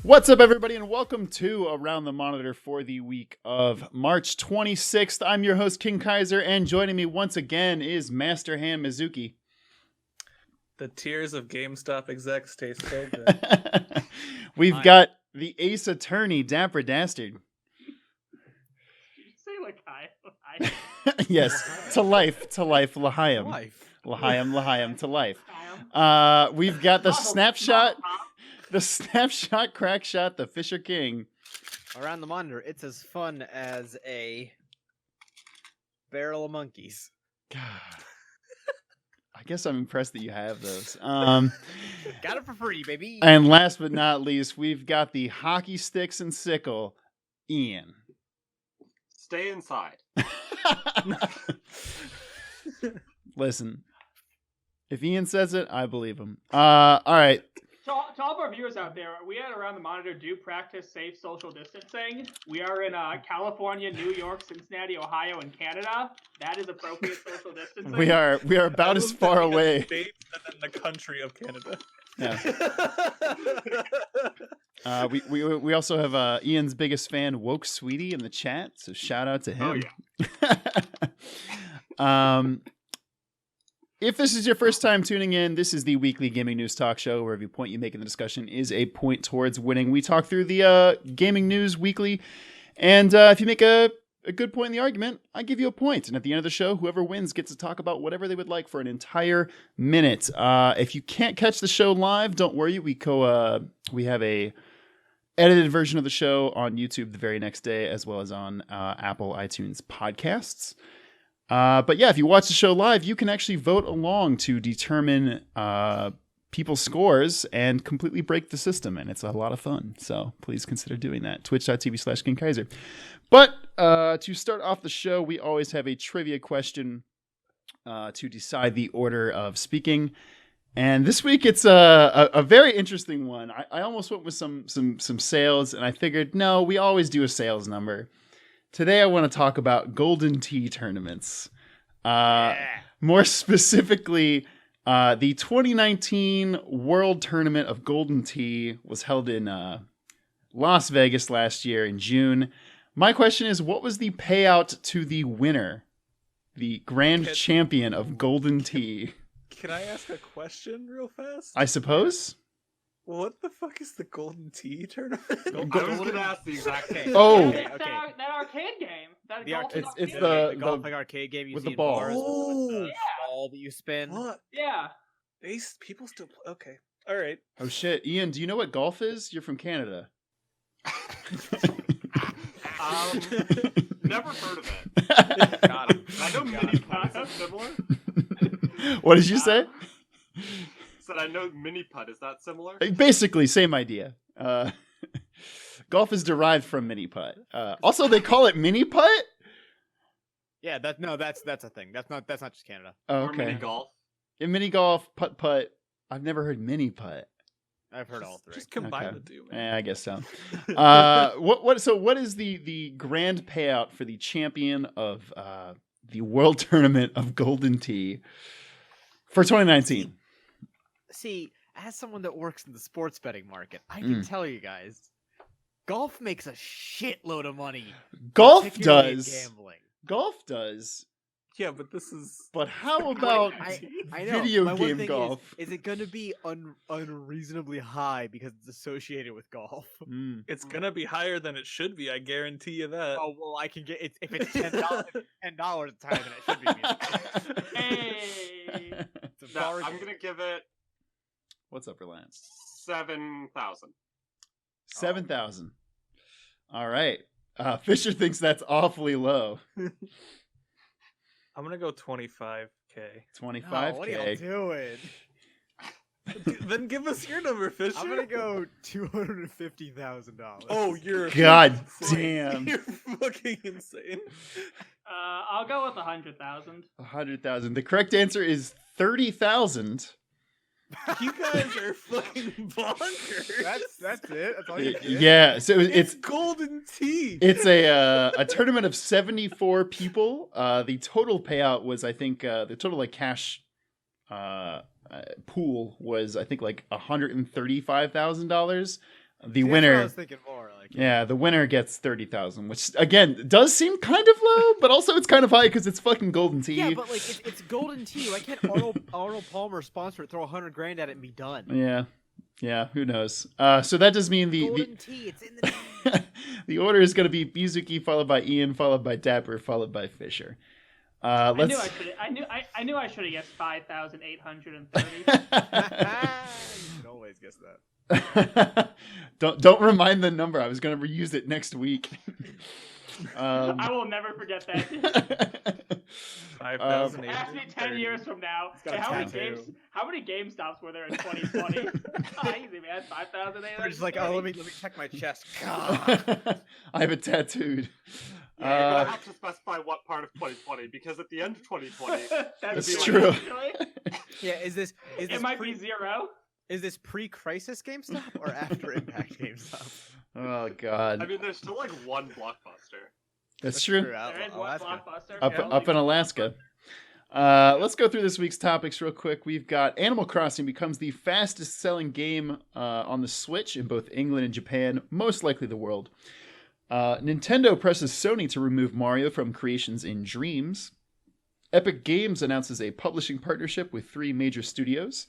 What's up, everybody, and welcome to Around the Monitor for the week of March 26th. I'm your host, King Kaiser, and joining me once again is Master Ham Mizuki. The tears of GameStop execs taste so good. We've got the Ace Attorney, Dapper Dastard. Did you say like hi? Yes, to life, L'chaim. L'chaim, to life. We've got the snapshot, crack shot, the Fisher King. Around the Monitor, it's as fun as a barrel of monkeys. God. I guess I'm impressed that you have those. Got it for free, baby. And last but not least, we've got the hockey sticks and sickle, Ian. Stay inside. Listen, if Ian says it, I believe him. All right. To all of our viewers out there, we at Around the Monitor do practice safe social distancing. We are in California, New York, Cincinnati, Ohio, and Canada. That is appropriate social distancing. We are about as far away. States and then the country of Canada. Yeah. We also have Ian's biggest fan, Woke Sweetie, in the chat. So shout out to him. Oh, yeah. If this is your first time tuning in, this is the weekly gaming news talk show where every point you make in the discussion is a point towards winning. We talk through the gaming news weekly, and if you make a good point in the argument, I give you a point. And at the end of the show, whoever wins gets to talk about whatever they would like for an entire minute. If you can't catch the show live, don't worry. We have a edited version of the show on YouTube the very next day, as well as on Apple iTunes podcasts. But yeah, if you watch the show live, you can actually vote along to determine people's scores and completely break the system. And it's a lot of fun. So please consider doing that. Twitch.tv/King Kaiser. But to start off the show, we always have a trivia question to decide the order of speaking. And this week it's a very interesting one. I almost went with some sales, and I figured, no, we always do a sales number. Today I want to talk about Golden Tee tournaments. More specifically, the 2019 World Tournament of Golden Tee was held in Las Vegas last year in June. My question is, what was the payout to the winner, the grand champion of Golden Tee? Can I ask a question real fast? I suppose. What the fuck is the Golden Tee tournament? I was going to ask the exact same. Oh, That arcade game. it's the the golf like arcade game you with see the in ball. bars Oh. with the ball that you spin. What? Yeah. People still play. Okay. All right. Oh shit, Ian, do you know what golf is? You're from Canada. Never heard of it. Got him. I know mini putt is similar. What did you say? Said I know mini putt. Is that similar? Basically, same idea. Golf is derived from mini putt. Also, they call it mini putt. Yeah, that's a thing. That's not just Canada. Oh, Or mini golf. In mini golf, putt. I've never heard mini putt. I've heard all three. Just combine Okay. the two, man. I guess so. What is the grand payout for the champion of the World Tournament of Golden Tee for 2019? See, as someone that works in the sports betting market, I can tell you guys, golf makes a shitload of money. Golf particularly in does. gambling. Golf does. Yeah, but this is. But how about I know. video My one game thing golf? Is it going to be unreasonably high because it's associated with golf? It's gonna be higher than it should be. I guarantee you that. Oh well, I can get it if it's $10. It's higher than it should be. Hey. It's a No, bargain. I'm gonna give it What's up, Lance? 7,000. 7,000. All right. Fisher thinks that's awfully low. I'm gonna go 25K. 25K. Oh, what are y'all doing? Then give us your number, Fisher. I'm gonna go $250,000. Oh, you're God insane. damn. You're fucking insane. I'll go with 100,000. 100,000. The correct answer is 30,000. You guys are fucking bonkers. That's it. That's all you get. Yeah, so It's Golden Tee. it's a tournament of 74 people. The total payout was, I think, the total like cash pool was, I think, like $135,000. The See, that's what I winner, was thinking more like. yeah, the winner gets 30,000, which again does seem kind of low, but also it's kind of high because it's fucking Golden Tee. Yeah, but like it's Golden Tee. Why can't Arnold Palmer sponsor it, throw $100 grand at it, and be done? Yeah, who knows? So that does mean Golden Tee, it's in the name. the order is going to be Mizuki, followed by Ian, followed by Dapper, followed by Fisher. I Let's. knew I should have guessed 5,830. You should always guess that. don't remind the number. I was going to reuse it next week. I will never forget that. 5,000. Ask me 10 years from now. got a How many tattoo. GameStops were there in 2020? Easy, man. 5,830. Just like, oh, let me check my chest. God. I have it tattooed. Yeah, you're gonna have to specify what part of 2020 because at the end of 2020, That's It's it'd be true. Yeah, is this It might be zero. is this pre-crisis GameStop or after Impact GameStop? Oh God, I mean, there's still like one blockbuster. that's true. There is one Alaska. blockbuster. Up in Alaska. Let's go through this week's topics real quick. We've got Animal Crossing becomes the fastest selling game on the Switch in both England and Japan, most likely the world. Nintendo presses Sony to remove Mario from Creations in Dreams. Epic Games announces a publishing partnership with 3 major studios.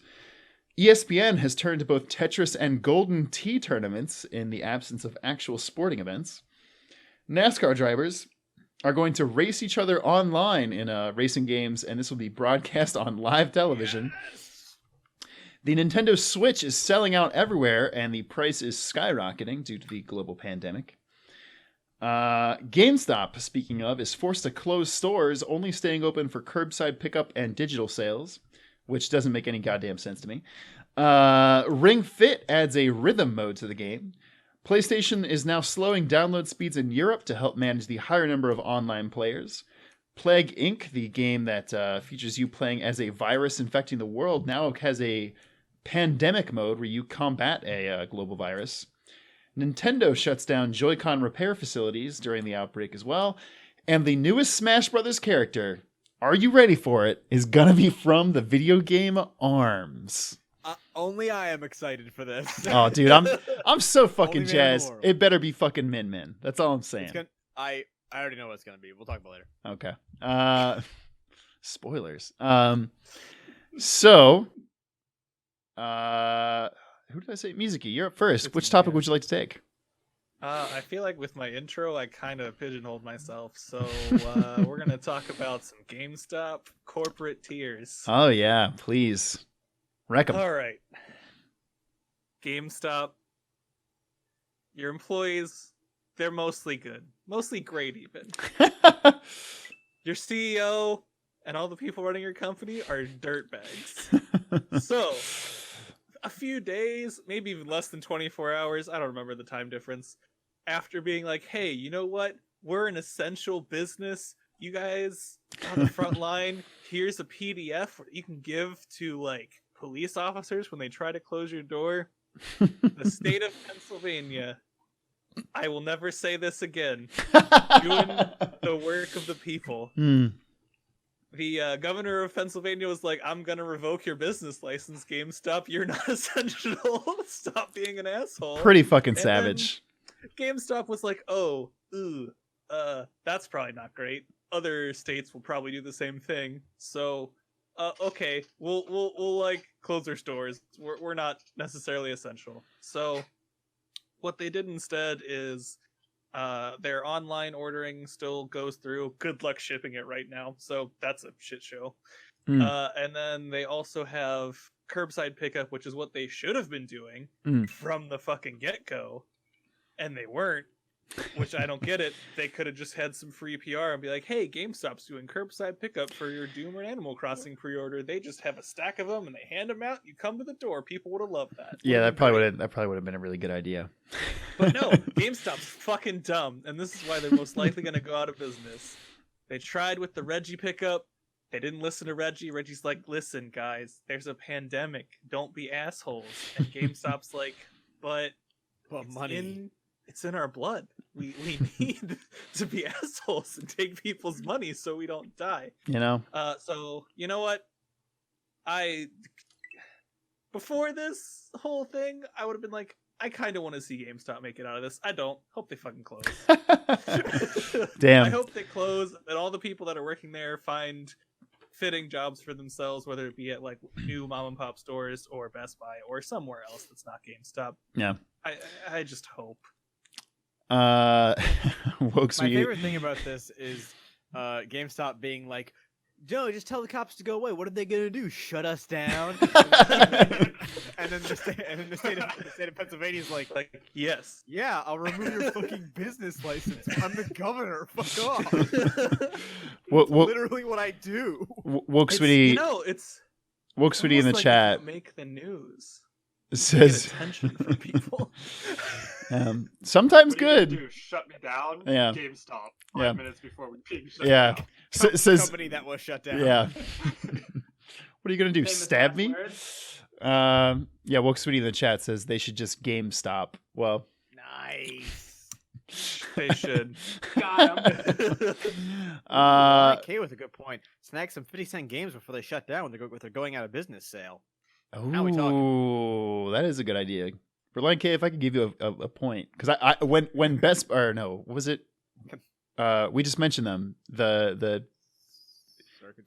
ESPN has turned to both Tetris and Golden Tee tournaments in the absence of actual sporting events. NASCAR drivers are going to race each other online in racing games, and this will be broadcast on live television. The Nintendo Switch is selling out everywhere, and the price is skyrocketing due to the global pandemic. GameStop, speaking of, is forced to close stores, only staying open for curbside pickup and digital sales, which doesn't make any goddamn sense to me. Ring Fit adds a rhythm mode to the game. PlayStation is now slowing download speeds in Europe to help manage the higher number of online players. Plague Inc., the game that features you playing as a virus infecting the world, now has a pandemic mode where you combat a global virus. Nintendo shuts down Joy-Con repair facilities during the outbreak as well. And the newest Smash Brothers character, are you ready for it, is gonna be from the video game ARMS. Only I am excited for this. Oh, dude, I'm so fucking Only man in the jazzed. world. It better be fucking Min Min. That's all I'm saying. I already know what it's gonna be. We'll talk about it later. Okay. Spoilers. So, who did I say? Mizuki, you're up first. It's Which me, topic yeah. would you like to take? I feel like with my intro, I kind of pigeonholed myself. So we're gonna talk about some GameStop corporate tiers. Oh yeah, please. Wreck 'em. All right. GameStop. Your employees, they're mostly good, mostly great even. Your CEO and all the people running your company are dirtbags. So, a few days, maybe even less than 24 hours, I don't remember the time difference, after being like, hey, you know what? We're an essential business. You guys on the front line, here's a PDF you can give to, like, police officers when they try to close your door. The state of Pennsylvania, I will never say this again, doing the work of the people. The governor of Pennsylvania was like, I'm going to revoke your business license, GameStop. You're not essential. Stop being an asshole. Pretty fucking And savage. then GameStop was like, that's probably not great. Other states will probably do the same thing. So, okay, we'll like close our stores. We're not necessarily essential. So, what they did instead is their online ordering still goes through. Good luck shipping it right now. So that's a shit show. And then they also have curbside pickup, which is what they should have been doing from the fucking get-go. And they weren't, which I don't get it. They could have just had some free PR and be like, hey, GameStop's doing curbside pickup for your Doom or Animal Crossing pre-order. They just have a stack of them and they hand them out. You come to the door. People would have loved that. Yeah, Would've that been probably would have been a really good idea. But no, GameStop's fucking dumb, and this is why they're most likely going to go out of business. They tried with the Reggie pickup. They didn't listen to Reggie. Reggie's like, listen, guys, there's a pandemic. Don't be assholes. And GameStop's like, but money. it's in our blood. We need to be assholes and take people's money so we don't die. You know? So, you know what? Before this whole thing, I would have been like, I kind of want to see GameStop make it out of this. I don't. Hope they fucking close. Damn. I hope they close and all the people that are working there find fitting jobs for themselves, whether it be at like new mom and pop stores or Best Buy or somewhere else that's not GameStop. Yeah. I just hope. Wokes, My favorite thing about this is GameStop being like, Joe, just tell the cops to go away. What are they gonna do? Shut us down? and then the state of Pennsylvania is like, yes, yeah, I'll remove your fucking business license. I'm the governor. Fuck off. Literally what I do. Woke Sweetie, Woke Sweetie in the like chat make the news. Says get attention from people. Sometimes What are you good. gonna do? Shut me down? Yeah. GameStop. 5 Yeah. minutes before we being shut Yeah. down. Says Company that was shut down. yeah. What are you gonna do? Famous Stab me? last words. Yeah. Woke Sweetie in the chat says they should just GameStop. Well, Nice. They should. Got him. K with a good point. Snag some 50-cent games before they shut down with their going out of business sale. Oh, we talking? that is a good idea. Berlin K, if I could give you a point, because I when Best or no, what was it? We just mentioned them. The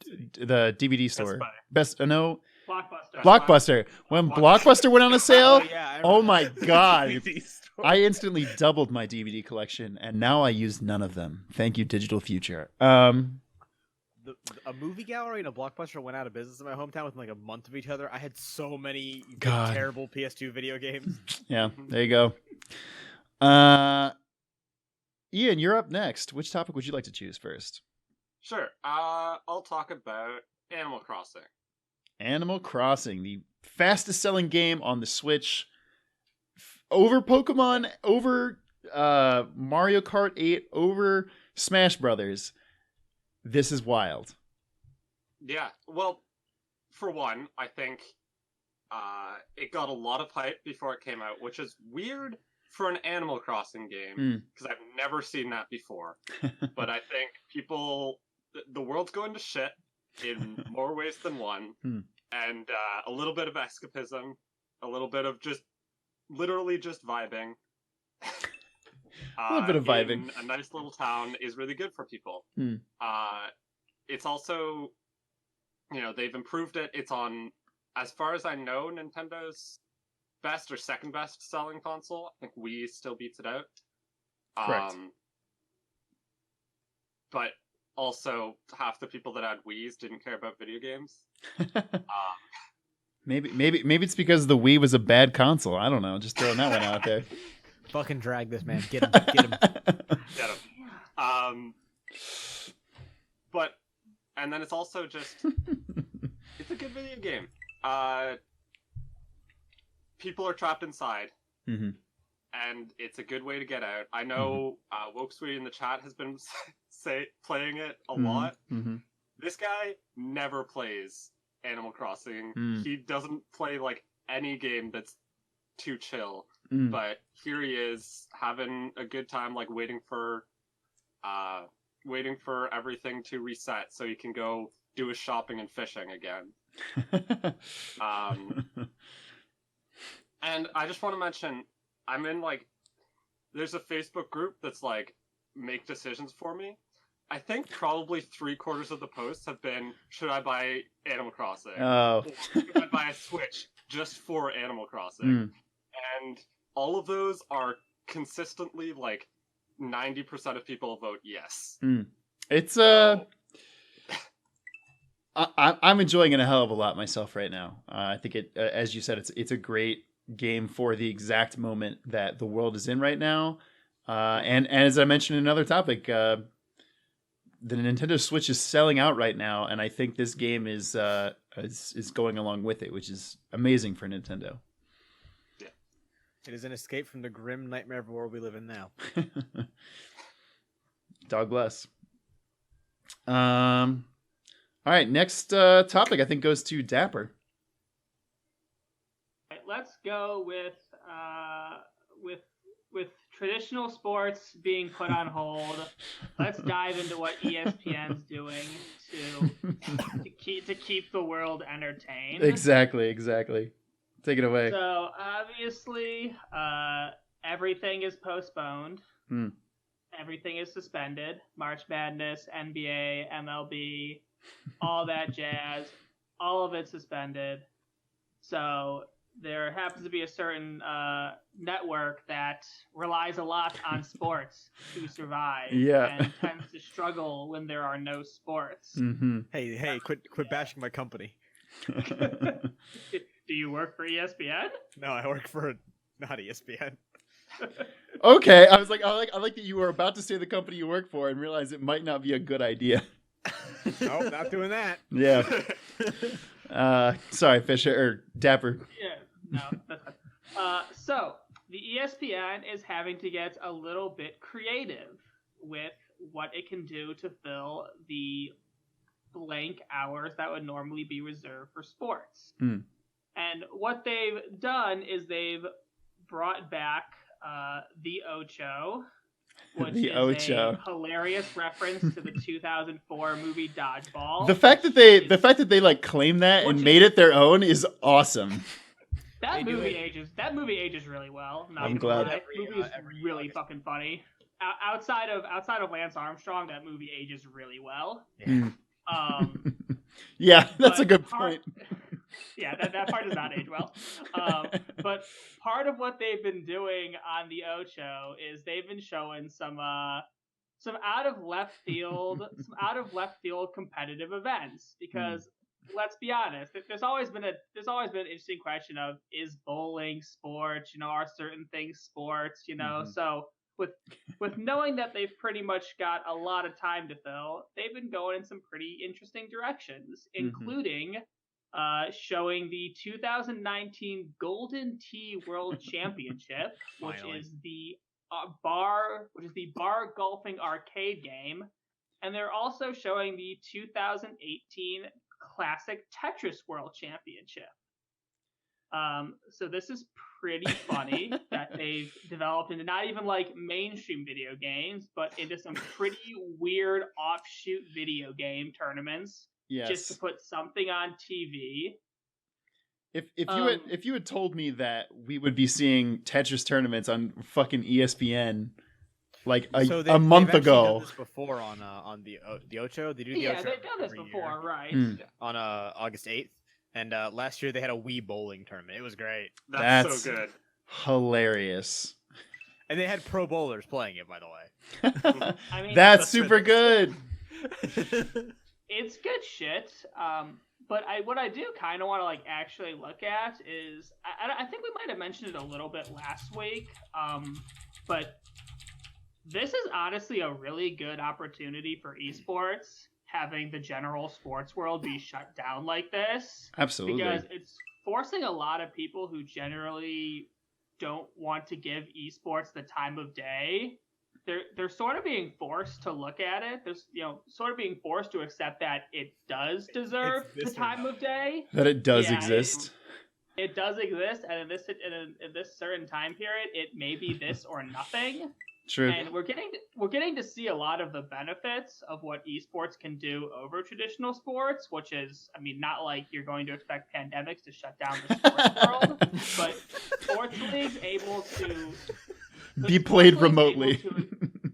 DVD store. Buy. Best no Blockbuster. Blockbuster. When Blockbuster went on a sale, yeah. oh my god! DVD store. I instantly doubled my DVD collection, and now I use none of them. Thank you, Digital Future. A movie gallery and a Blockbuster went out of business in my hometown within like a month of each other. I had so many God. terrible PS2 video games. Yeah, there you go. Ian, you're up next. Which topic would you like to choose first? Sure. I'll talk about Animal Crossing. Animal Crossing, the fastest selling game on the Switch, over Pokemon, over Mario Kart 8, over Smash Brothers. This is wild. Yeah. Well, for one, I think it got a lot of hype before it came out, which is weird for an Animal Crossing game because I've never seen that before. But I think the world's going to shit in more ways than one, and a little bit of escapism, a little bit of literally just vibing. A little bit of vibing. In a nice little town is really good for people. It's also, they've improved it. It's on, as far as I know, Nintendo's best or second best selling console. I think Wii still beats it out. Correct. But also, half the people that had Wii's didn't care about video games. Maybe it's because the Wii was a bad console. I don't know. Just throwing that one out there. Fucking drag this man. Get him. Get him. Get him. And then it's also just, it's a good video game. People are trapped inside, and it's a good way to get out. I know Woke Sweetie in the chat has been playing it a lot. This guy never plays Animal Crossing. He doesn't play like any game that's too chill. But here he is having a good time, like waiting for everything to reset so he can go do his shopping and fishing again. And I just want to mention, I'm in there's a Facebook group that's make decisions for me. I think probably 3/4 of the posts have been, should I buy Animal Crossing? Oh. Or should I buy a Switch just for Animal Crossing? And all of those are consistently 90% of people vote yes. It's I'm enjoying it a hell of a lot myself right now. I think it, as you said, it's a great game for the exact moment that the world is in right now. And as I mentioned in another topic, the Nintendo Switch is selling out right now, and I think this game is going along with it, which is amazing for Nintendo. It is an escape from the grim nightmare of world we live in now. Dog bless. All right, next topic I think goes to Dapper. Let's go with traditional sports being put on hold. Let's dive into what ESPN's doing to keep the world entertained. Exactly. Take it away. So obviously, everything is postponed. Hmm. Everything is suspended. March Madness, NBA, MLB, all that jazz, all of it suspended. So there happens to be a certain network that relies a lot on sports to survive, and tends to struggle when there are no sports. Mm-hmm. Hey, quit bashing my company. Do you work for ESPN? No, I work for not ESPN. Okay, I like that you were about to say the company you work for and realize it might not be a good idea. Nope, not doing that. Yeah. Sorry, Fisher or Dapper. Yeah, no, that's fine. So the ESPN is having to get a little bit creative with what it can do to fill the blank hours that would normally be reserved for sports. Hmm. And what they've done is they've brought back the Ocho, which The is Ocho. a hilarious reference to the 2004 movie Dodgeball. The fact that they like claim that and Which made it their own is awesome. That They do movie it. ages really well. Not I'm gonna glad. lie. Every, Movie is every really August. fucking funny. Outside of Lance Armstrong, that movie ages really well. Hmm. Yeah, Yeah, that's a but good part- point. Yeah, that part does not age well. But part of what they've been doing on the Ocho is they've been showing some out of left field competitive events, because let's be honest, there's always been an interesting question of, is bowling sports? Are certain things sports? Mhm. So with knowing that they've pretty much got a lot of time to fill, they've been going in some pretty interesting directions, including showing the 2019 Golden Tee World Championship, which Finally. is the bar golfing arcade game, and they're also showing the 2018 Classic Tetris World Championship. So this is pretty funny that they've developed into not even like mainstream video games, but into some pretty weird offshoot video game tournaments. Yes. Just to put something on TV. If you had told me that we would be seeing Tetris tournaments on fucking ESPN like a month they've actually ago, done this before on the Ocho. They do the Yeah, Ocho they've done this every before, year. right? On August 8th, and last year they had a Wii bowling tournament. It was great, That's so good. hilarious. and they had pro bowlers playing it. By the way, I mean, That's super good. it's good shit. But what I do kind of want to like actually look at is I think we might have mentioned it a little bit last week. But this is honestly a really good opportunity for esports, having the general sports world be shut down like this. Absolutely. Because it's forcing a lot of people who generally don't want to give esports the time of day. They're sort of being forced to look at it. There's sort of being forced to accept that it does deserve It's the this or time nothing. of day. That it does Yeah, exist. It does exist, and in this certain time period, it may be this or nothing. True. And we're getting to see a lot of the benefits of what esports can do over traditional sports, which is, I mean, not like you're going to expect pandemics to shut down the sports world, but sports leagues able to Be played remotely.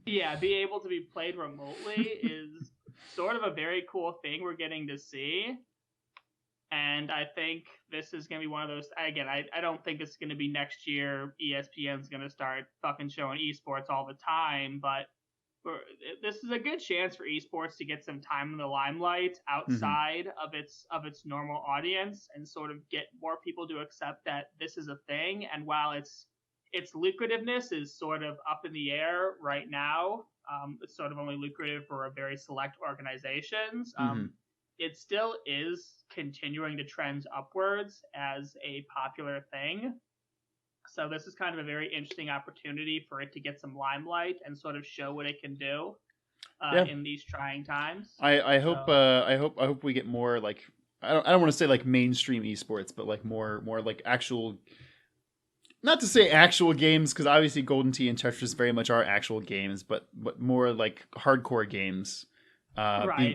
Be able to be played remotely is sort of a very cool thing we're getting to see. And I think this is going to be one of those, again, I don't think it's going to be next year ESPN's going to start fucking showing esports all the time, but this is a good chance for esports to get some time in the limelight outside of its normal audience, and sort of get more people to accept that this is a thing. And while its lucrativeness is sort of up in the air right now, it's sort of only lucrative for a very select organizations. It still is continuing to trend upwards as a popular thing. So this is kind of a very interesting opportunity for it to get some limelight and sort of show what it can do in these trying times. I hope we get more like, I don't want to say like mainstream esports, but like more like actual, not to say actual games, because obviously Golden Tee and Tetris very much are actual games, but more like hardcore games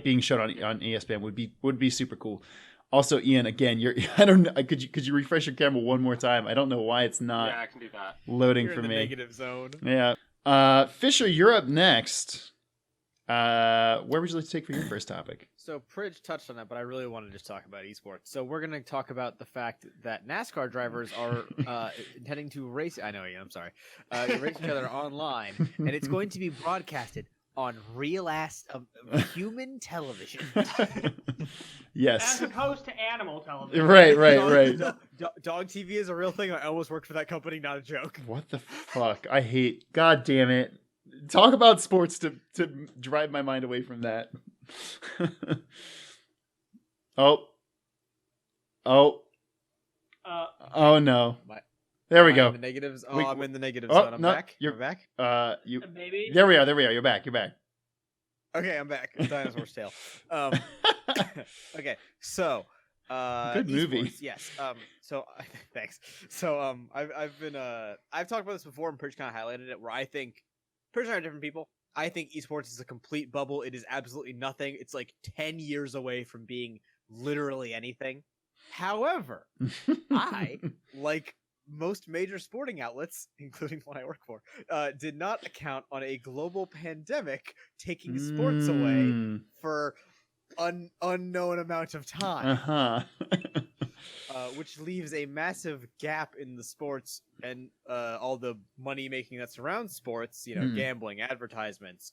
being shown on ESPN would be super cool. Also, Ian, again, I don't know. Could you refresh your camera one more time? I don't know why it's not Yeah, I can do that. loading You're for in the me. negative zone. Yeah. Fisher, you're up next. Where would you like to take for your first topic? So Pridge touched on that, but I really want to just talk about esports. So we're going to talk about the fact that NASCAR drivers are intending to race. I know, Ian. I'm sorry. Race each other online, and it's going to be broadcasted on real-ass human television. Yes. As opposed to animal television. Right. Dog TV is a real thing. I almost worked for that company. Not a joke. What the fuck? I hate. God damn it. Talk about sports to drive my mind away from that. Oh no. There we go. In the negatives. Oh, We- I'm in the negative oh, zone. I'm no, back. you're- I'm back. You. Maybe. There we are. You're back. Okay, I'm back. Dinosaur's tail. Okay, so Good movie. esports, yes. So thanks. So I've talked about this before, and Pridge kind of highlighted it, where I think Pridge and I are different people. I think esports is a complete bubble. It is absolutely nothing. It's like 10 years away from being literally anything. However, I, like most major sporting outlets, including one I work for, did not account on a global pandemic taking sports away for unknown amount of time, which leaves a massive gap in the sports and all the money making that surrounds sports. You know, gambling, advertisements,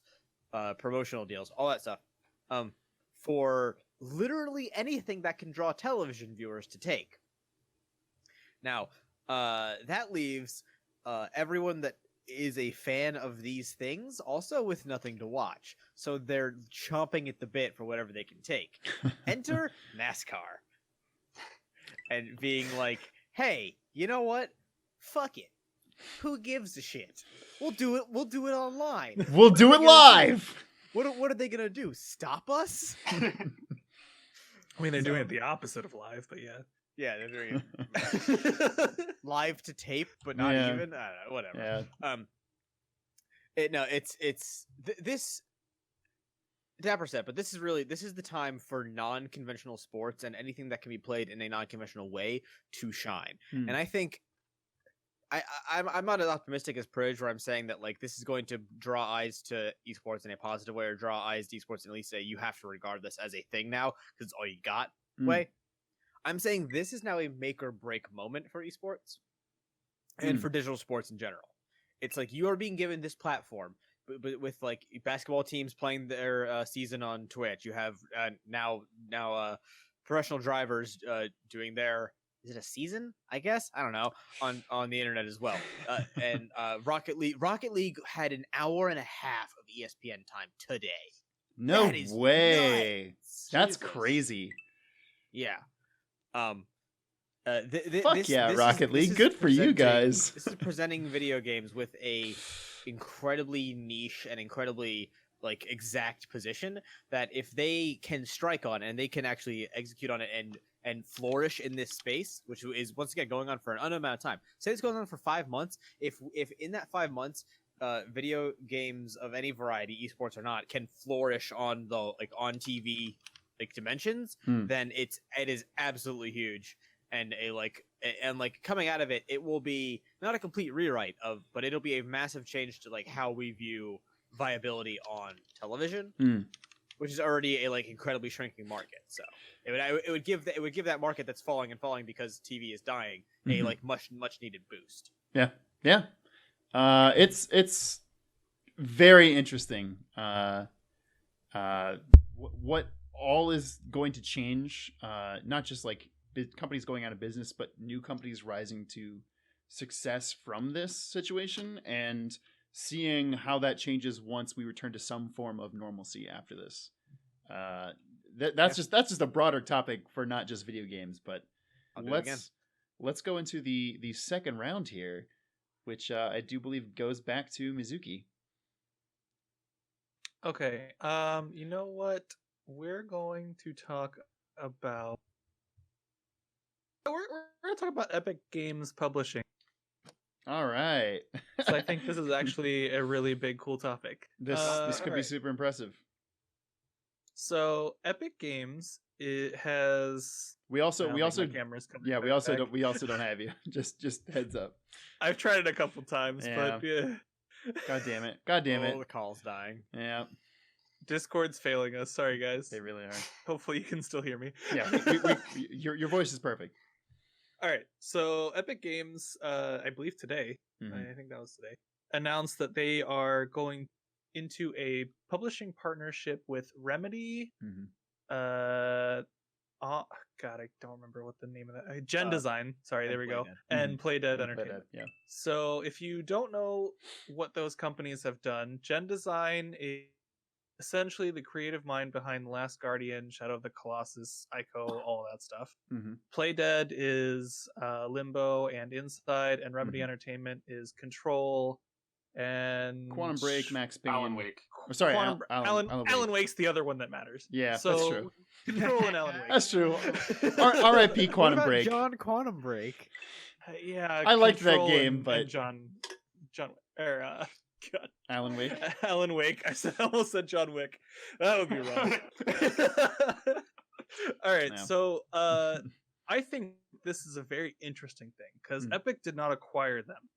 promotional deals, all that stuff. For literally anything that can draw television viewers to take. Now, that leaves everyone that is a fan of these things also with nothing to watch. So they're chomping at the bit for whatever they can take. Enter NASCAR. And being like, hey, you know what? Fuck it. Who gives a shit? We'll do it online. We'll do it live. What are they gonna do? Stop us? I mean, they're doing it the opposite of live, but yeah. Yeah, they're doing it live to tape, but not Yeah. even. I don't know, whatever. Yeah. This Dapper said, but this is the time for non-conventional sports and anything that can be played in a non-conventional way to shine. And I think I'm not as optimistic as Pridge, where I'm saying that like this is going to draw eyes to esports in a positive way, or draw eyes to esports and at least say you have to regard this as a thing now because it's all you got way. I'm saying this is now a make or break moment for esports and for digital sports in general. It's like you are being given this platform, but with like basketball teams playing their season on Twitch, you have now professional drivers doing their. Is it a season? I guess I don't know on the internet as well. And Rocket League had an hour and a half of ESPN time today. No That is way. nuts. That's Jesus. crazy. Yeah. Fuck This Rocket League. is Good for you presenting- guys. This is presenting video games with a incredibly niche and incredibly like exact position that if they can strike on and they can actually execute on it and flourish in this space, which is once again going on for an unknown amount of time. Say this goes on for 5 months. If in that 5 months, video games of any variety, esports or not, can flourish on the like on TV like dimensions, then it is absolutely huge. And coming out of it, it will be not a complete rewrite but it'll be a massive change to like how we view viability on television, which is already a like incredibly shrinking market. So it would give that market that's falling because TV is dying a like much needed boost. Yeah. It's very interesting. What all is going to change? Not just like companies going out of business, but new companies rising to success from this situation, and seeing how that changes once we return to some form of normalcy after this. That's just a broader topic for not just video games, but let's go into the second round here, which I do believe goes back to Mizuki. Okay. You know what? We're going to talk about. We're going to talk about Epic Games Publishing. All right. So I think this is actually a really big, cool topic. This could be alright. super impressive. So Epic Games It has. We also I don't think my camera's coming yeah, back. we also don't have you. Just heads up. I've tried it a couple times, Yeah. but yeah. God damn it. God damn it. Oh, the call's dying. Yeah, Discord's failing us. Sorry, guys. they really are. Hopefully you can still hear me. Yeah, your voice is perfect. All right. So Epic Games, I believe today, Mhm. I think that was today, announced that they are going into a publishing partnership with Remedy. Mhm. Oh, God, I don't remember what the name of that. Gen Design. Sorry, there we go. Playdead. And Playdead And Entertainment. yeah. So if you don't know what those companies have done, Gen Design is essentially the creative mind behind The Last Guardian, Shadow of the Colossus, Ico, all that stuff. Mhm. Playdead is Limbo and Inside, and Remedy Mhm. Entertainment is Control and Quantum Break, Max Payne. Alan Wake. Oh, sorry, Quantum- Alan Alan Wake's the other one that matters. Yeah, so that's true. Control and Alan Wake. That's true. R.I.P. What Quantum about Break. John Quantum Break? Yeah, I liked that Control game, and but- John, God, Alan Wake. Alan Wake. I almost said John Wick. That would be wrong. All right, Yeah. so I think this is a very interesting thing because Mm. Epic did not acquire them.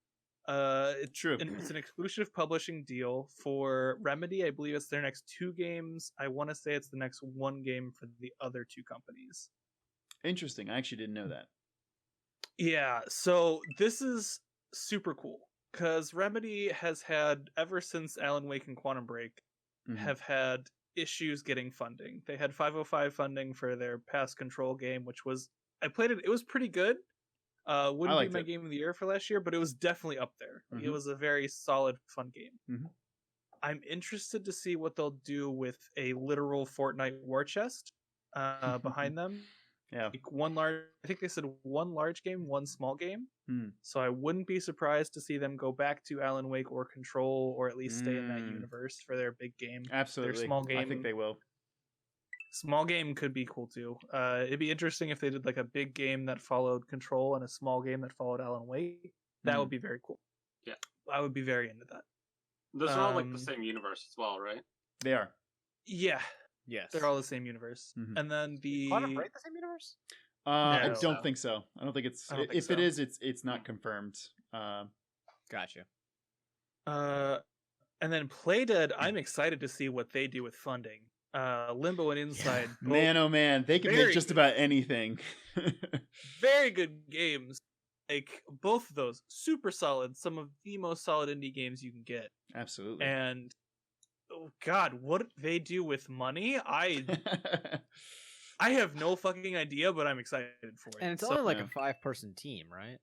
True. It's an exclusive publishing deal for Remedy. I believe it's their next 2 games. I want to say it's the next 1 game for the other 2 companies. Interesting. I actually didn't know that. Yeah, so this is super cool because Remedy has had, ever since Alan Wake and Quantum Break, Mhm. have had issues getting funding. They had 505 funding for their past Control game, which was, I played it, it was pretty good. Wouldn't be liked my it. game of the year for last year, but it was definitely up there. Like, It Mhm. was a very solid, fun game. Mhm. I'm interested to see what they'll do with a literal Fortnite war chest behind them. Yeah. Like I think they said 1 large game, 1 small game. Hmm. So I wouldn't be surprised to see them go back to Alan Wake or Control, or at least stay in that Mm. universe for their big game. Absolutely. small I game- think they will. Small game could be cool too. It'd be interesting if they did like a big game that followed Control and a small game that followed Alan Wake. That would be very cool. Yeah. I would be very into that. Those are all like Um, the same universe as well, right? They are. Yeah, Yes. they're all the same universe. Mhm. And then the Quantum Break the same universe? I No. don't think so. I don't think it's. I don't think If it so. is, it's not confirmed. Gotcha. And then Playdead, I'm excited to see what they do with funding. Limbo and Inside, both Man, oh man, they can Very make just about anything. very good games. Like both of those, super solid. Some of the most solid indie games you can get. Absolutely. And oh god, what they do with money, I have no fucking idea, but I'm excited for it. And it's So, only like yeah. a 5-person team, right?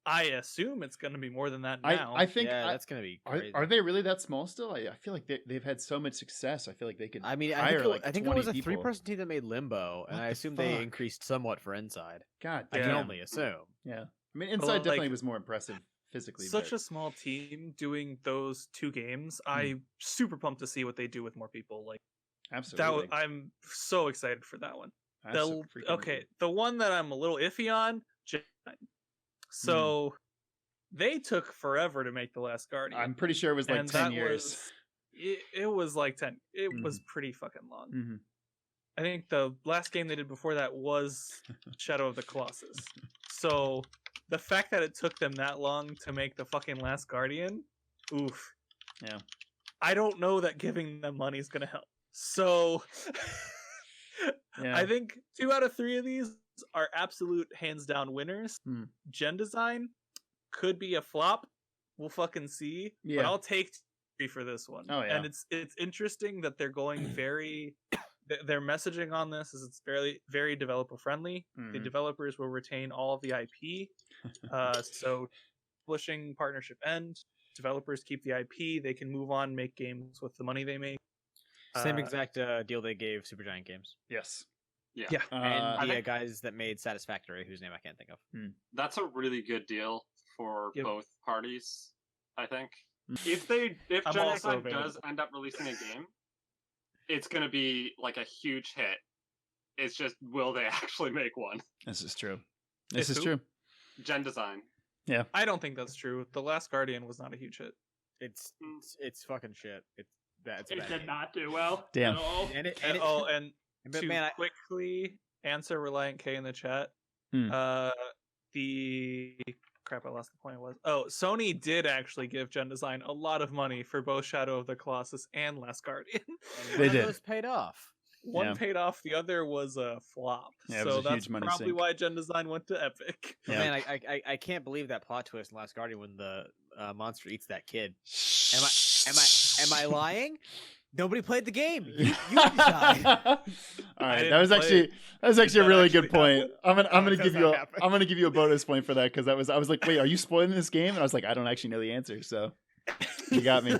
I assume it's going to be more than that now. I think. Yeah, that's gonna be Are, crazy. are they really that small still? I feel like they've had so much success. I feel like they could. I mean, hire I think it 20 was a people. 3-person team that made Limbo, and What I the assume they fuck? increased somewhat for Inside. God I damn. can only assume. Yeah. I mean, Inside Well, definitely like, was more impressive physically. Such but, a small team doing those 2 games. I'm super pumped to see what they do with more people. Like absolutely. I'm so excited for that one. Absolutely. Okay, the one that I'm a little iffy on, Gen. So they took forever to make The Last Guardian. I'm pretty sure it was like and 10 that years. it was like 10. It was pretty fucking long. Mhm. I think the last game they did before that was Shadow of the Colossus. So the fact that it took them that long to make the fucking Last Guardian, oof. Yeah. I don't know that giving them money is gonna help. So Yeah. I think 2 out of 3 of these are absolute hands down winners. Hmm. Gen Design could be a flop. We'll fucking see. Yeah. But I'll take 3 for this one. Oh, yeah. And it's interesting that they're going very their messaging on this is it's very developer friendly. The Mhm. developers will retain all of the IP. So publishing partnership end, developers keep the IP, they can move on, make games with the money they make. Same exact deal they gave Supergiant Games. Yes. Yeah. Yeah. And I the think- guys that made Satisfactory, whose name I can't think of. That's a really good deal for Yep. both parties, I think. Mm. If I'm Gen also Design available. does end up releasing a game, it's going to be like a huge hit. It's just, will they actually make one? This is true. This It's is who? true. Gen Design. I don't think that's true. The Last Guardian was not a huge hit. It's fucking shit. It's a It bad did game. not do well Damn. at all. And it, And But to man, quickly answer Reliant K in the chat. Hmm. The crap, I lost the point. Sony did actually give Gen Design a lot of money for both Shadow of the Colossus and Last Guardian. and They one of did. those paid off. One Yeah. paid off, the other was a flop. Yeah, it so was a that's huge money probably sink. why Gen Design went to Epic. But Yeah. man, I can't believe that plot twist in Last Guardian when the monster eats that kid. Am I lying? Nobody played the game. You decide. All right, didn't that was play actually it. a Did really that good actually point. happen? I'm gonna it give does you not happen. I'm gonna give you a bonus point for that because I was like, wait, are you spoiling this game? And I was like, I don't actually know the answer, so you got me.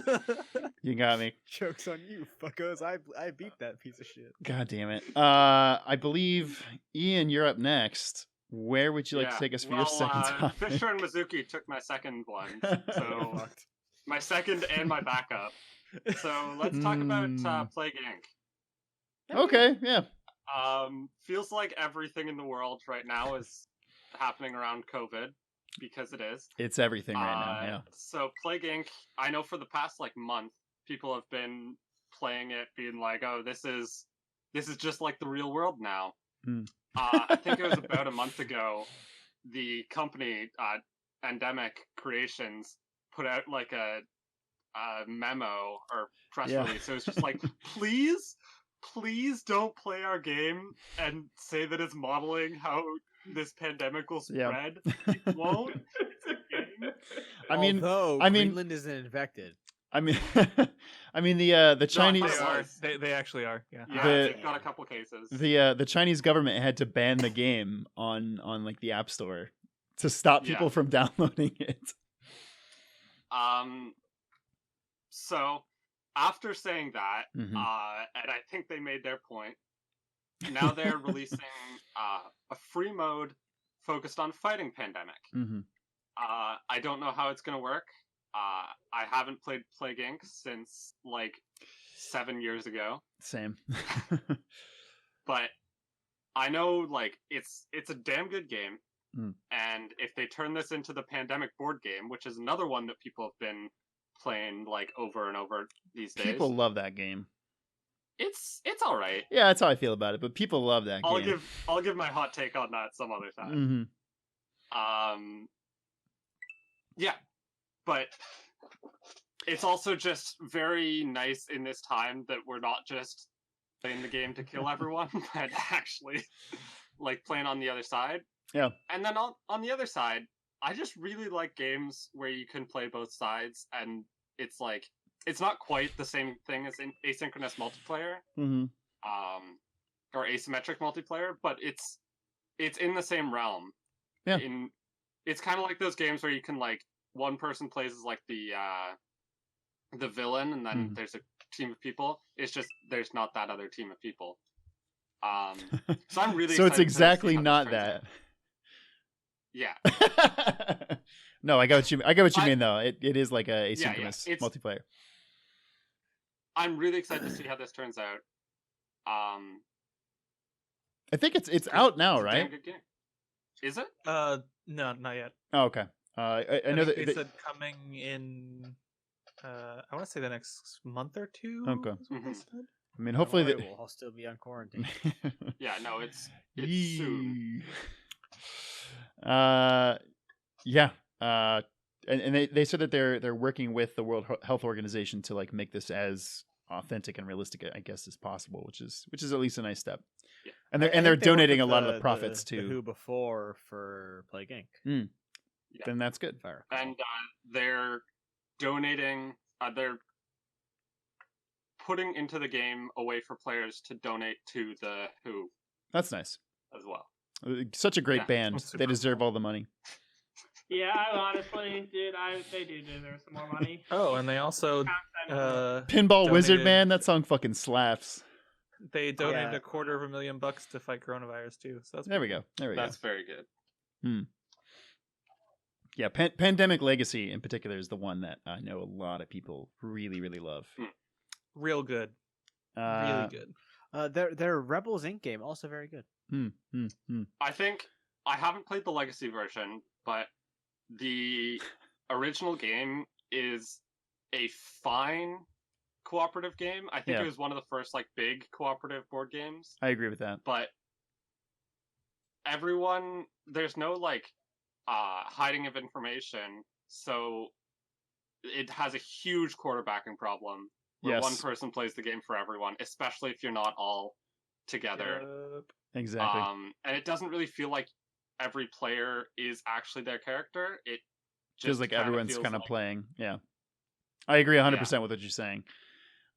You got me. Joke's on you, fuckos. I beat that piece of shit. God damn it. I believe Ian, you're up next. Where would you like to take us for your second topic? Fisher and Mizuki took my second one, so Fucked. my second and my backup. So let's talk about Plague Inc. Okay, yeah. Feels like everything in the world right now is happening around COVID because it is. It's everything right now. Yeah. So Plague Inc. I know for the past month, people have been playing it, being like, "Oh, this is just like the real world now." Hmm. I think it was about a month ago, the company Endemic Creations put out a memo or press release. So it's just like, please don't play our game and say that it's modeling how this pandemic will spread. It won't. It's a game. I mean, Greenland isn't infected. I mean, the Chinese. They actually are. Yeah. Yeah, they've got a couple cases. The Chinese government had to ban the game on the App Store to stop people from downloading it. So after saying that, Mhm. and I think they made their point, now they're releasing a free mode focused on fighting pandemic. Mm-hmm. I don't know how it's going to work. I haven't played Plague Inc. since 7 years ago. Same. But I know it's a damn good game. Mm. And if they turn this into the pandemic board game, which is another one that people have been playing over and over these days, People love that game. it's all right. Yeah, that's how I feel about it. But people love that game. I'll give my hot take on that some other time. Mm-hmm. Yeah, but it's also just very nice in this time that we're not just playing the game to kill everyone, but actually playing on the other side. Yeah. And then on the other side, I just really like games where you can play both sides, and it's not quite the same thing as in asynchronous multiplayer, Mm-hmm. or asymmetric multiplayer, but it's in the same realm. Yeah. It's kind of like those games where you can one person plays as the villain, and then there's a team of people. It's just there's not that other team of people. So I'm really so it's excited exactly to see how not this that. turns out. Yeah. No, I get what you mean though. It is like a asynchronous It's multiplayer. I'm really excited to see how this turns out. I think it's out now, It's a damn right? good game. Is it? No, not yet. Oh, okay. I know think that they said coming in. I want to say the next month or two. Okay. is what they Mhm. said. I mean, hopefully Don't worry, I'll still be on quarantine. Yeah, no, it's soon. Yeah. And they said that they're working with the World Health Organization to make this as authentic and realistic, I guess, as possible, which is at least a nice step. Yeah. And I they're think they worked donating a with lot of the profits the to. Who before for Plague Inc. Yeah. Then that's good. if I recall. And they're donating. They're putting into the game a way for players to donate to the Who That's nice. as well. Such a great Yeah. band. That's super They deserve all the money. Yeah, I honestly, dude, they do deserve some more money. Oh, and they also Pinball Wizard Donated- Man, that song fucking slaps. they donated Yeah. $250,000 to fight coronavirus too. So that's There we go. There we That's very good. go. Yeah, Pandemic Legacy in particular is the one that I know a lot of people really, really love. real good. Really good. Their Rebels Inc. game also very good. I think I haven't played the Legacy version, but the original game is a fine cooperative game. I think Yeah. it was one of the first like big cooperative board games. I agree with that. But everyone, there's no like hiding of information, so it has a huge quarterbacking problem where one Yes. person plays the game for everyone, especially if you're not all together. Exactly. And it doesn't really feel like every player is actually their character. It just Feels like kinda everyone's feels kind of like- playing. Yeah. I agree 100% with what you're saying.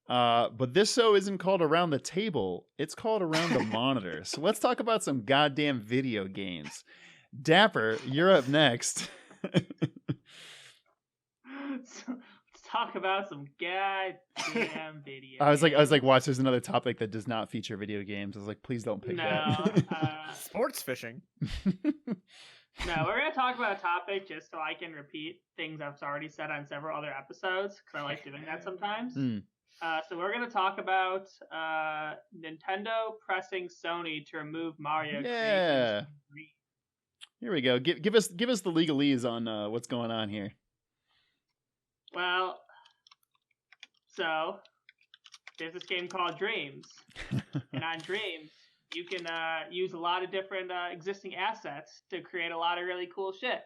But this show isn't called Around the Table. It's called Around the Monitor. So let's talk about some goddamn video games. Dapper, you're up next. So, let's talk about some goddamn video. I was like, games. watch, there's another topic that does not feature video games. I was like, please don't pick No, that. Sports fishing. no, we're gonna talk about a topic just so I can repeat things I've already said on several other episodes because I like doing that sometimes. Mm. So we're gonna talk about Nintendo pressing Sony to remove Mario. Yeah. Creations from Dream. Here we go. Give us the legalese on what's going on here. Well, so there's this game called Dreams, and on Dreams you can use a lot of different existing assets to create a lot of really cool shit.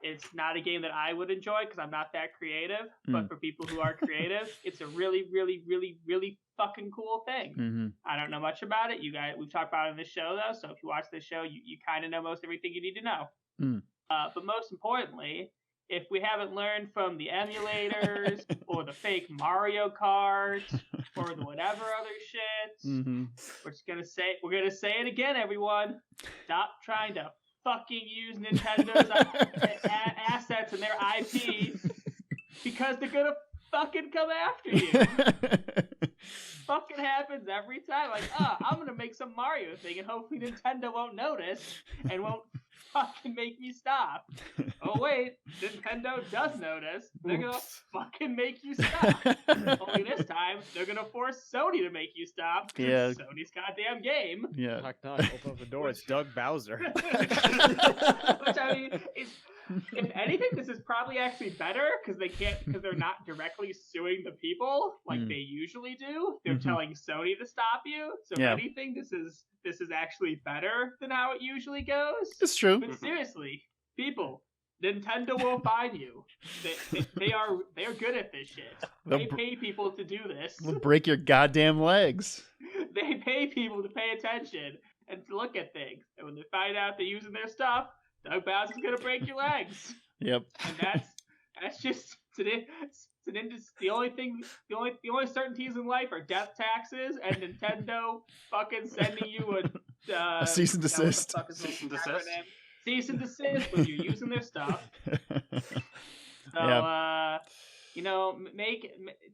It's not a game that I would enjoy because I'm not that creative, but for people who are creative, it's a really, really, really, really fucking cool thing. Mm-hmm. I don't know much about it. You guys, we've talked about it in this show though, so if you watch this show, you kind of know most everything you need to know. Mm. But most importantly, if we haven't learned from the emulators or the fake Mario Kart or the whatever other shit, Mm-hmm. we're gonna say it again, everyone. Stop trying to fucking use Nintendo's assets and their IP because they're gonna fucking come after you. Fucking happens every time. Like, I'm gonna make some Mario thing and hopefully Nintendo won't notice and won't fucking make me stop. Oh wait, Nintendo does notice. They're gonna fucking make you stop. Only this time, they're gonna force Sony to make you stop. Yeah. Sony's goddamn game. Yeah. Knock, knock. Open up the door. It's Doug Bowser. Which I mean, if anything, this is probably actually better because they're not directly suing the people like they usually do. They're telling Sony to stop you. So Yeah. if anything, this is actually better than how it usually goes. It's true. But seriously, people, Nintendo will find you. They are good at this shit. They pay people to do this. They'll break your goddamn legs. They pay people to pay attention and to look at things. And when they find out they're using their stuff, Doug Bowser's gonna break your legs. Yep. And that's just today. The only certainties in life are death taxes and Nintendo fucking sending you A cease and desist. Cease and desist. Cease and desist when you're using their stuff. So Yeah.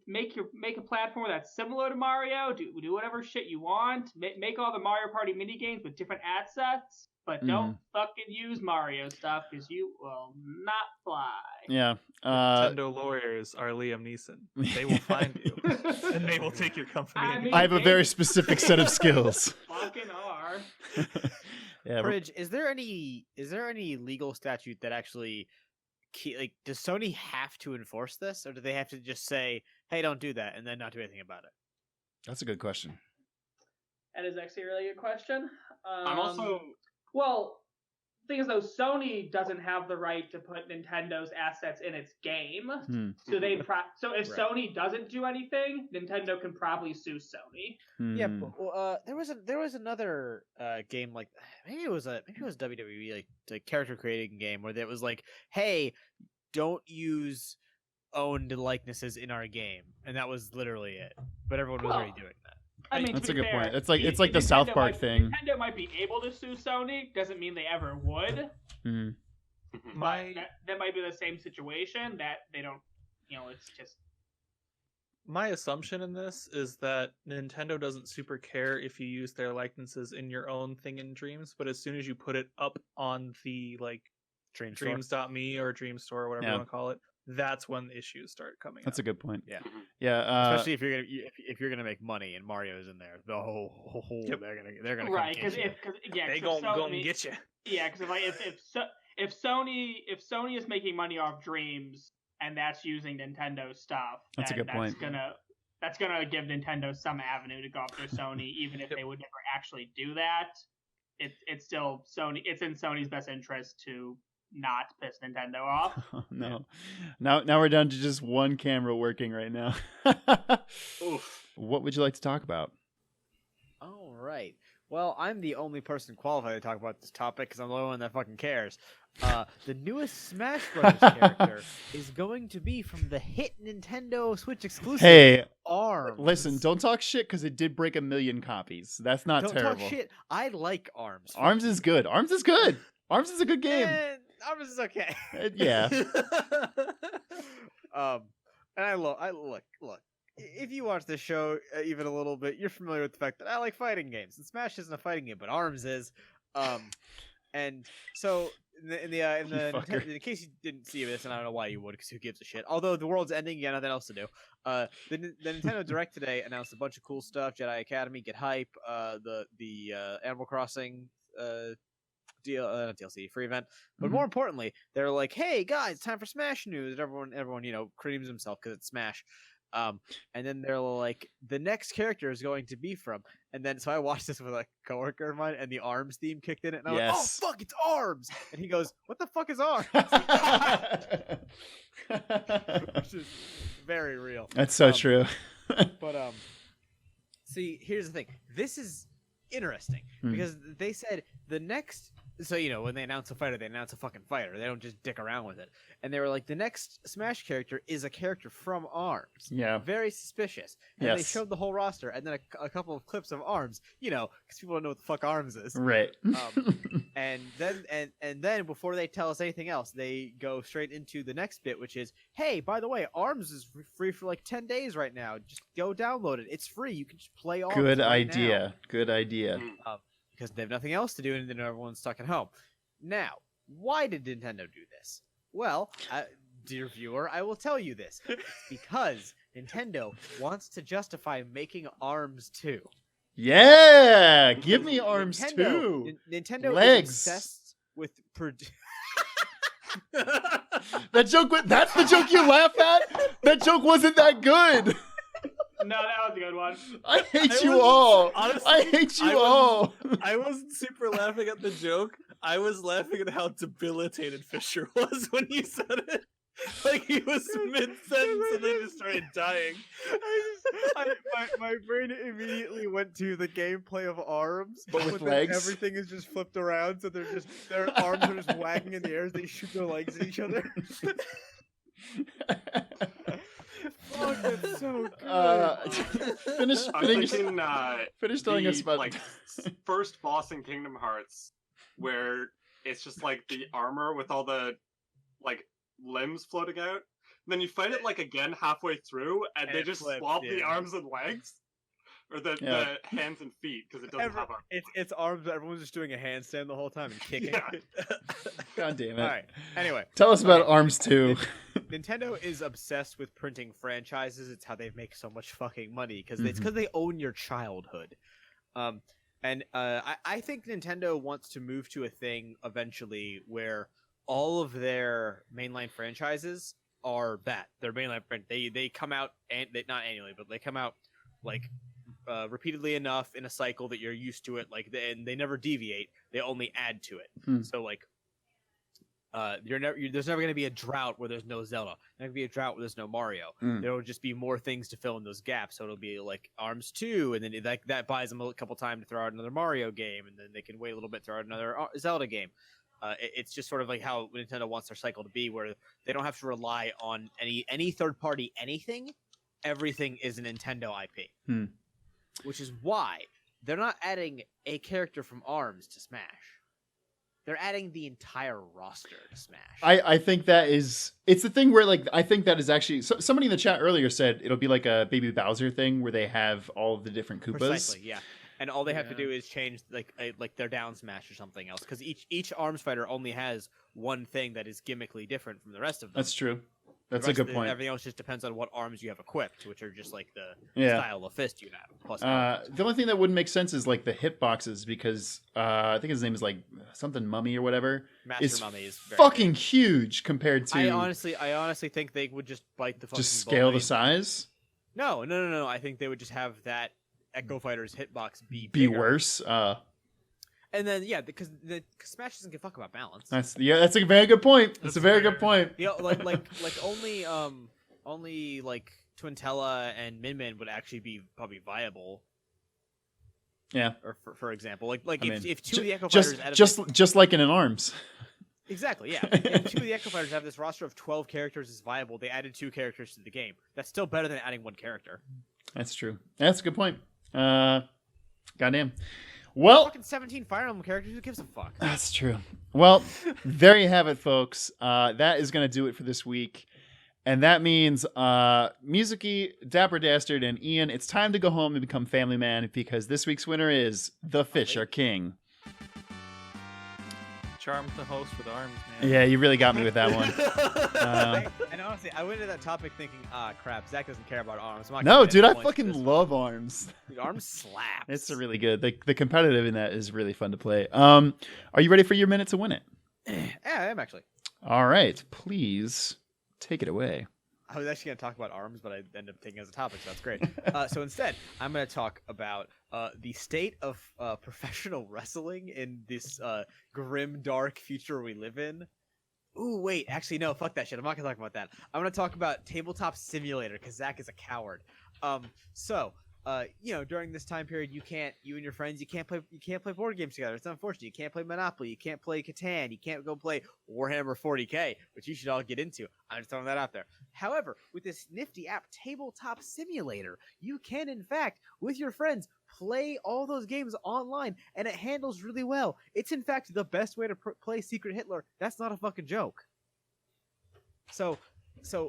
make a platform that's similar to Mario. Do whatever shit you want. Make all the Mario Party mini games with different assets, but don't fucking use Mario stuff because you will not fly. Yeah. Nintendo lawyers are Liam Neeson. They will find you, and they will take your company. I mean, I have a very specific set of skills. Fucking are. Yeah. Bridge, is there any legal statute that actually does Sony have to enforce this, or do they have to just say, "Hey, don't do that," and then not do anything about it? That's a good question. That is actually a really good question. I'm also Well, the thing is though, Sony doesn't have the right to put Nintendo's assets in its game. So so if Right. Sony doesn't do anything, Nintendo can probably sue Sony. Yeah, but there was another game like maybe it was WWE like the character creating game where it was like, hey, don't use owned likenesses in our game, and that was literally it. But everyone was already doing that. I mean, That's to a be good fair, point. It's like the South Park thing. Nintendo might be able to sue Sony. Doesn't mean they ever would. Mhm. My That might be the same situation that they don't. It's just. my assumption in this is that Nintendo doesn't super care if you use their likenesses in your own thing in Dreams, but as soon as you put it up on the like Dream Store. Dreams.me or Dream Store or whatever Yeah. you want to call it, that's when the issues start coming That's up. a good point. Yeah. Yeah. Especially if you're gonna make money and Mario's in there, the whole Yep. they're gonna Right, come get because you. They gonna get you. Yeah, because if Sony is making money off Dreams and that's using Nintendo stuff, That's a good point. that's gonna give Nintendo some avenue to go after Sony, even if they would never actually do that. It's still Sony. It's in Sony's best interest to not piss Nintendo off. Oh, no. Now we're down to just one camera working right now. Oof. What would you like to talk about? All right. Well, I'm the only person qualified to talk about this topic because I'm the only one that fucking cares. The newest Smash Bros. Character is going to be from the hit Nintendo Switch exclusive. Hey, ARMS. listen, don't talk shit because it did break 1 million copies. That's not Don't terrible. talk shit. I like ARMS. ARMS is good. ARMS is good. ARMS is a good game. ARMS is okay. Yeah. And I look. If you watch this show even a little bit, you're familiar with the fact that I like fighting games. And Smash isn't a fighting game, but ARMS is. And so in case you didn't see this, and I don't know why you would, because who gives a shit? Although the world's ending, you got nothing else to do. The Nintendo Direct today announced a bunch of cool stuff: Jedi Academy, Get Hype, the Animal Crossing not DLC free event. But more importantly, they're like, "Hey guys, it's time for Smash news." And everyone creams himself because it's Smash. And then they're like, the next character is going to be from, and then so I watched this with a coworker of mine, and the ARMS theme kicked in, and I went, "Oh fuck, it's ARMS!" And he goes, "What the fuck is ARMS?" Which is very real. That's so true. But see, here's the thing. This is interesting because they said the next. So, when they announce a fighter, they announce a fucking fighter. They don't just dick around with it. And they were like, the next Smash character is a character from ARMS. Yeah. Very suspicious. And they showed the whole roster and then a couple of clips of ARMS, because people don't know what the fuck ARMS is. Right. And then before they tell us anything else, they go straight into the next bit, which is, hey, by the way, ARMS is free for like 10 days right now. Just go download it. It's free. You can just play ARMS Good right idea. now. Good idea. Because they have nothing else to do, and then everyone's stuck at home. Now, why did Nintendo do this? Well, dear viewer, I will tell you this. It's because Nintendo wants to justify making ARMS 2. Yeah! Give me ARMS too! Nintendo Legs. is obsessed with... That's the joke you laugh at? That joke wasn't that good! No, that was a good one. I hate you all. Honestly, I hate you all. I wasn't super laughing at the joke. I was laughing at how debilitated Fisher was when he said it. Like he was mid-sentence and then just started dying. My brain immediately went to the gameplay of ARMS, but with then legs. Everything is just flipped around, so their arms are just wagging in the air as they shoot their legs at each other. Fuck, that's so good. Finish telling us about first boss in Kingdom Hearts, where it's just like the armor with all the limbs floating out. And then you fight it again halfway through, and they just swap the arms and legs, or the hands and feet because it doesn't have arms. It's arms, but everyone's just doing a handstand the whole time and kicking. Yeah. God damn it! All right. Anyway, tell us about ARMS 2. Nintendo is obsessed with printing franchises. It's how they make so much fucking money because they own your childhood. I think Nintendo wants to move to a thing eventually where all of their mainline franchises are that. They're mainline print. They come out not annually, but they come out repeatedly enough in a cycle that you're used to it. And they never deviate. They only add to it. So there's never going to be a drought where there's no Zelda. There's going to be a drought where there's no Mario. There will just be more things to fill in those gaps. So it'll be like ARMS 2, and then that buys them a couple time to throw out another Mario game, and then they can wait a little bit to throw out another Zelda game. It's just sort of like how Nintendo wants their cycle to be, where they don't have to rely on any third party anything. Everything is a Nintendo IP, which is why they're not adding a character from ARMS to Smash. They're adding the entire roster to Smash. I think it's the thing where I think that is actually somebody in the chat earlier said it'll be like a Baby Bowser thing where they have all of the different Koopas. Precisely, yeah. And all they have to do is change like their down smash or something else, because each ARMS fighter only has one thing that is gimmickly different from the rest of them. That's true. That's a good point. Everything else just depends on what arms you have equipped, which are just like the style of fist you have. Plus the only thing that wouldn't make sense is the hitboxes, because I think his name is something Mummy or whatever. Master Mummy is very fucking huge compared to. I honestly think they would just bite the fucking just scale bullet. the size. No. I think they would just have that Echo Fighter's hitbox be Be bigger. worse. And then because Smash doesn't give a fuck about balance. That's a very good point. That's a very good point. You know, like only like Twintella and Min Min would actually be probably viable. Yeah. Or for example, like I if mean, two of the Echo Fighters just like in ARMS. Exactly, yeah. If two of the Echo Fighters have this roster of 12 characters is viable, they added 2 characters to the game. That's still better than adding 1 character. That's true. That's a good point. Goddamn. Well, fucking 17 Fire Emblem characters. Who gives a fuck? That's true. Well, there you have it, folks. That is going to do it for this week. And that means Mizuki, Dapper Dastard, and Ian, it's time to go home and become family man because this week's winner is The Fish Are King. Charmed the host with arms, man. Yeah, you really got me with that one. And honestly, I went into that topic thinking, crap, Zach doesn't care about arms. No, dude, I fucking love ARMS. The arms slaps. It's a really good. The competitive in that is really fun to play. Are you ready for your minute to win it? Yeah, I am actually. All right, please take it away. I was actually going to talk about arms, but I ended up taking it as a topic, so that's great. So instead, I'm going to talk about the state of professional wrestling in this grim, dark future we live in. Ooh, wait, actually, no, fuck that shit. I'm not going to talk about that. I'm going to talk about Tabletop Simulator, because Zach is a coward. During this time period, you and your friends, you can't play board games together. It's unfortunate. You can't play Monopoly. You can't play Catan. You can't go play Warhammer 40K, which you should all get into. I'm just throwing that out there. However, with this nifty app, Tabletop Simulator, you can, in fact, with your friends, play all those games online, and it handles really well. It's, in fact, the best way to play Secret Hitler. That's not a fucking joke. So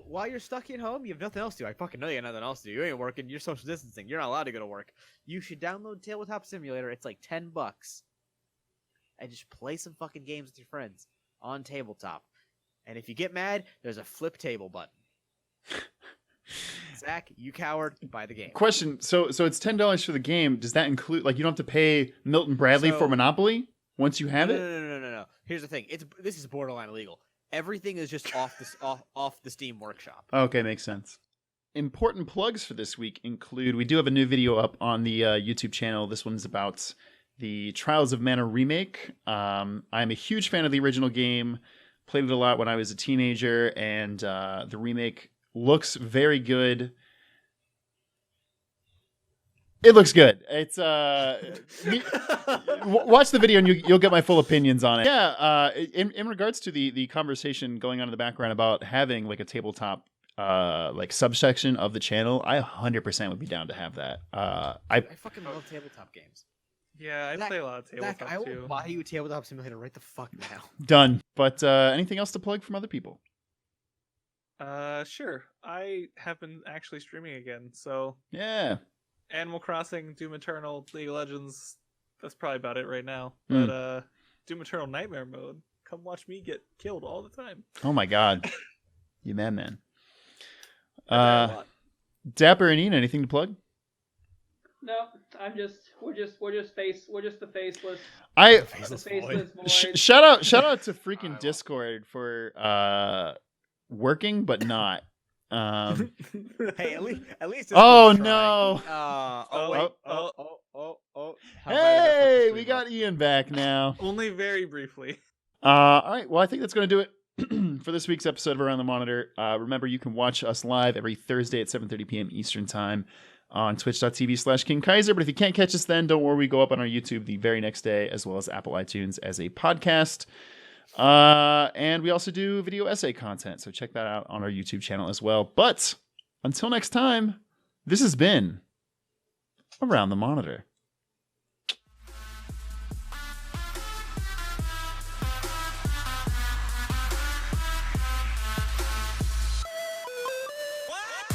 while you're stuck at home, you have nothing else to do. I fucking know you have nothing else to do. You ain't working. You're social distancing. You're not allowed to go to work. You should download Tabletop Simulator. It's like $10. And just play some fucking games with your friends on tabletop. And if you get mad, there's a flip table button. Zach, you coward, buy the game. Question. So it's $10 for the game. Does that include, like, you don't have to pay Milton Bradley for Monopoly once you have it? No. Here's the thing. This is borderline illegal. Everything is just off the Steam Workshop. Okay, makes sense. Important plugs for this week include, we do have a new video up on the YouTube channel. This one's about the Trials of Mana remake. I'm a huge fan of the original game. Played it a lot when I was a teenager, and the remake looks very good. It looks good. It's watch the video and you'll get my full opinions on it. Yeah, in regards to the conversation going on in the background about having like a tabletop like subsection of the channel, I 100% would be down to have that. I fucking love tabletop games. Yeah, I play a lot of tabletop Zach, I too. will buy you a Tabletop Simulator right the fuck now. Done. But anything else to plug from other people? Sure. I have been actually streaming again, so Yeah. Animal Crossing, Doom Eternal, League of Legends. That's probably about it right now. But Doom Eternal Nightmare Mode. Come watch me get killed all the time. Oh my god. You madman. I die a lot. Dapper and Ian, anything to plug? No, we're just the faceless. Faceless void. Shout out to freaking Discord for working but not. Hey, at least. Oh no! Hey, we got Ian back now. Only very briefly. All right. Well, I think that's going to do it for this week's episode of Around the Monitor. Remember, you can watch us live every Thursday at 7:30 p.m. Eastern Time on twitch.tv/King Kaiser. But if you can't catch us then, don't worry. We go up on our YouTube the very next day, as well as Apple iTunes as a podcast. And we also do video essay content, so check that out on our YouTube channel as well. But until next time, this has been Around the Monitor.